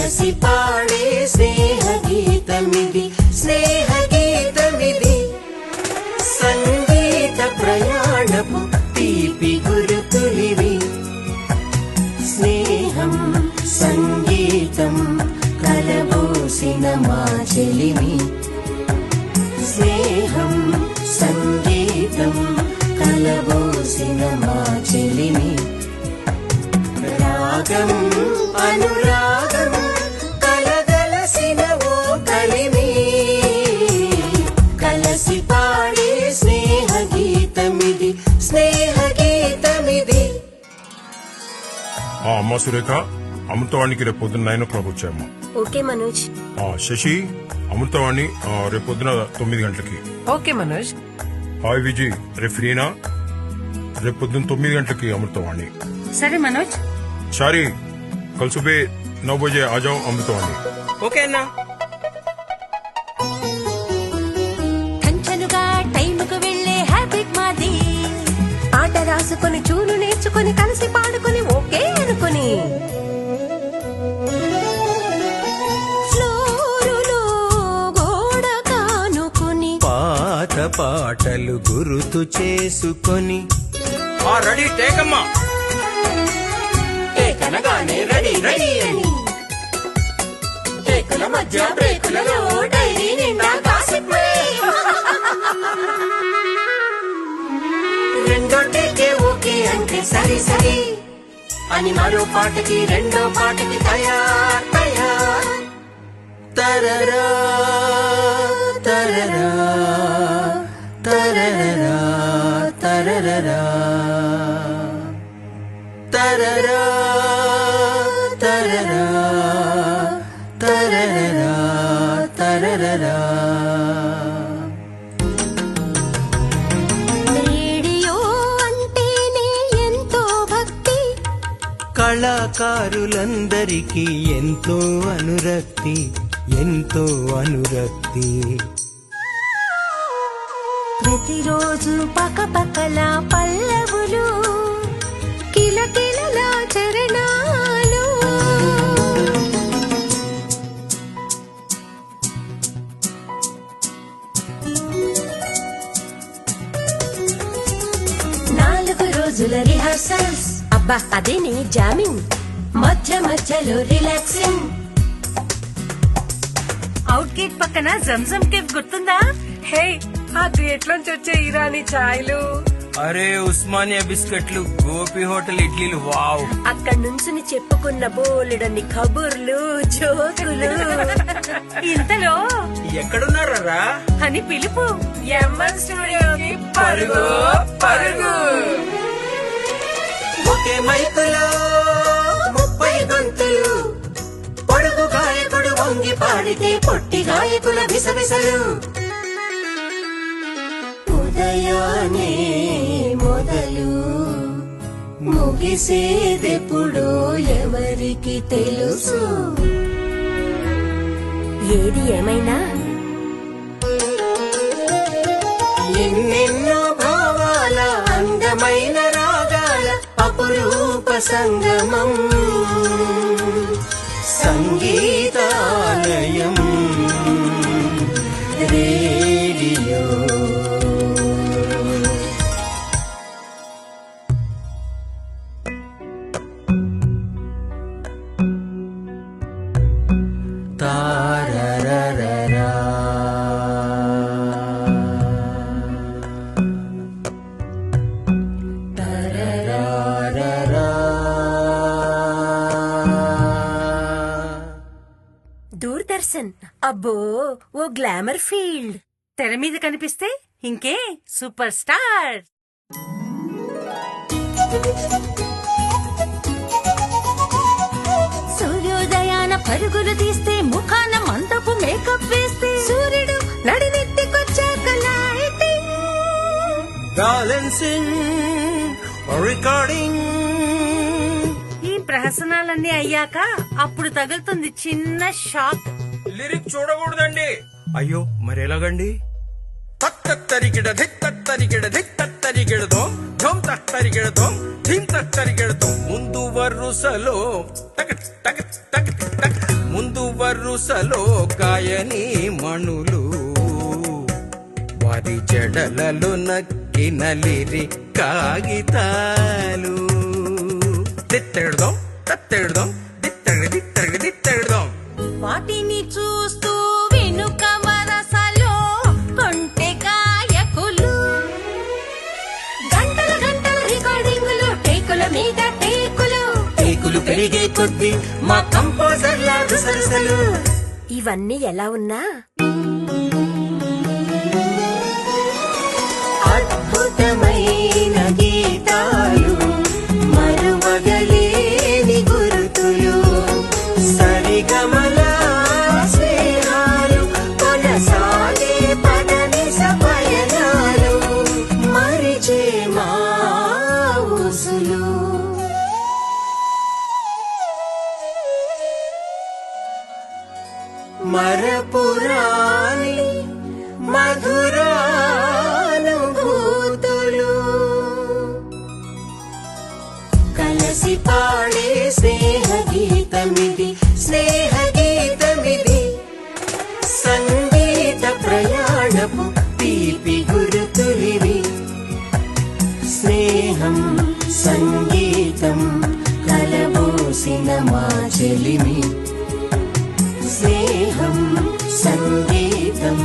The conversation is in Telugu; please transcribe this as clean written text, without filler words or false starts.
కలసి పాడే స్నేహ గీతమిది, స్నేహ గీతమిది. సంగీత ప్రయాణపు తీపి గురుతులివి. స్నేహం సంగీతం కలబోసిన మా చెలిమి. స్నేహం సంగీతం కలబోసిన మా చెలిమి. రాగం అనురాగం కలగలసిన ఓ కలిమి. కలసి పాడే స్నేహ గీతమిది, స్నేహ గీతమిది. అమ్మా సురేఖ, అమృతవాణికి రేపు పొద్దున్న 9 o'clock వచ్చాయమ్మా. ఓకే మనోజ్. శశి, అమృతవాణి రేపు పొద్దున 9 గంటలకి. ఓకే మనోజ్. హాయ్ విజయ్, రేపు ఫ్రీనా? రేపు పొద్దున్న 9 గంటలకి అమృతవాణి. సరే మనోజ్. సారీ, కల్ సుబే 9 बजे आ जाओ అమృతవాణి. ఓకే అన్నా. కంచనుగా టైముకు వెళ్లే హ్యాబిట్ మాది. ఆట రాసుకొని చూలు నేర్చుకొని కలిసి పాడుకొని ఓకే అనుకుని ఫ్లోరులో గోడ కానుకుని పాత పాటలు గుర్తు చేసుకొని రెడీ టేకమ్మా టేకనగానే రెడీ రెడీ అని టేకుల మధ్య బ్రేకులలో డైరీ నిండా గాసిప్. రెండో టేకే ఓకే అంటే సరి సరి అని మరో పాటకి రెండో పాటకి తయార్ తయార్. తరరా తరరా తరరా తరరా తరరా తరరా తరరా తరరా. రేడియో అంటేనే ఎంతో భక్తి, కళాకారులందరికీ ఎంతో అనురక్తి, ఎంతో అనురక్తి. ప్రతిరోజు పకపకల పల్లవులు, కిలకిలల చరణాలు. నాలుగు రోజుల రిహార్సల్స్, అబ్బా అదే నీ జామింగ్. మధ్య మధ్యలో రిలాక్సింగ్. అవుట్ గేట్ పక్కన జంజం కేఫ్ గుర్తుందా? హే, ఆ గేట్ లోంచి వచ్చే ఇరానీ ఛాయ్లు, అరే ఉస్మానియా బిస్కెట్లు, గోపి హోటల్ ఇడ్లీలు, వావ్. అక్కడి నుంచి చెప్పుకున్న బోలెడన్ని కబుర్లు జోకులు. ఇంతలో ఎక్కడున్నారా అని పిలుపు. ఎంఎన్ స్టూడియోకి పరుగు పరుగు. ఒకే మైకులో 30 గొంతులు, పొడుగు గాయకుడు వంగి పాడితే పొట్టి గాయకుల విసవిసలు. ఉదయానే మొదలు ముగిసేదెప్పుడో ఎవరికి తెలుసు. ఏది ఏమైనా ఎన్నెన్నో భావాల అందమైన రాగాల అపురూప సంగమం, సంగీతాలయం రేడియో. తారరరరా దూరదర్శన్, అబ్బో ఓ గ్లామర్ ఫీల్డ్. తెర మీద కనిపిస్తే ఇంకే సూపర్ స్టార్. సూర్యోదయాన పరుగులు తీస్తే ముఖాన మందపు మేకప్ వేస్తే సూర్యుడు నడినెత్తికొచ్చాక లైటింగ్. Balancing recording. ఈ ప్రహసనాలన్నీ అయ్యాక అప్పుడు తగులుతుంది చిన్న షాక్. లిరిక్ చూడకూడదండి. అయ్యో మరి ఎలాగండి? తత్తరికిడ ధిత్తరికిడ ధిత్తరికిడదో ఝోం తత్తరికిడదో ధీం తత్తరికిడదో. ముందు వరుసలో టక్ టక్ టక్ టక్, వరుసలో కాయని మణులు వారి జడలలో నక్కినలిరి కాగితాలు దిత్తెడదాం తత్తెడదాం దిత్తెడదాం వాటిని చూస్తూ వెనుక వరసలో కొంటె గాయకులు గంటల గంటల రికార్డింగులు టేకుల మీద టేకులు పెరిగే కొద్దీ మా కంపోజర్ల రుసరుసలు. ఇవన్నీ ఎలా ఉన్నా అద్భుతమైన గీతాలు, మరువగలేని గురుతులు, సరిగమల స్నేహాలు, కొనసాగే పదనిస పయనాలు, మరిచే మా ఊసులు. మరపురాని మధురానుభూతులు, కలసి పాడే స్నేహగీతమిది, స్నేహగీతమిది, సంగీత ప్రయాణపు తీపి గురుతులివి. స్నేహం సంగీతం కలబోసిన మా చెలిమి, స్నేహం సంగీతం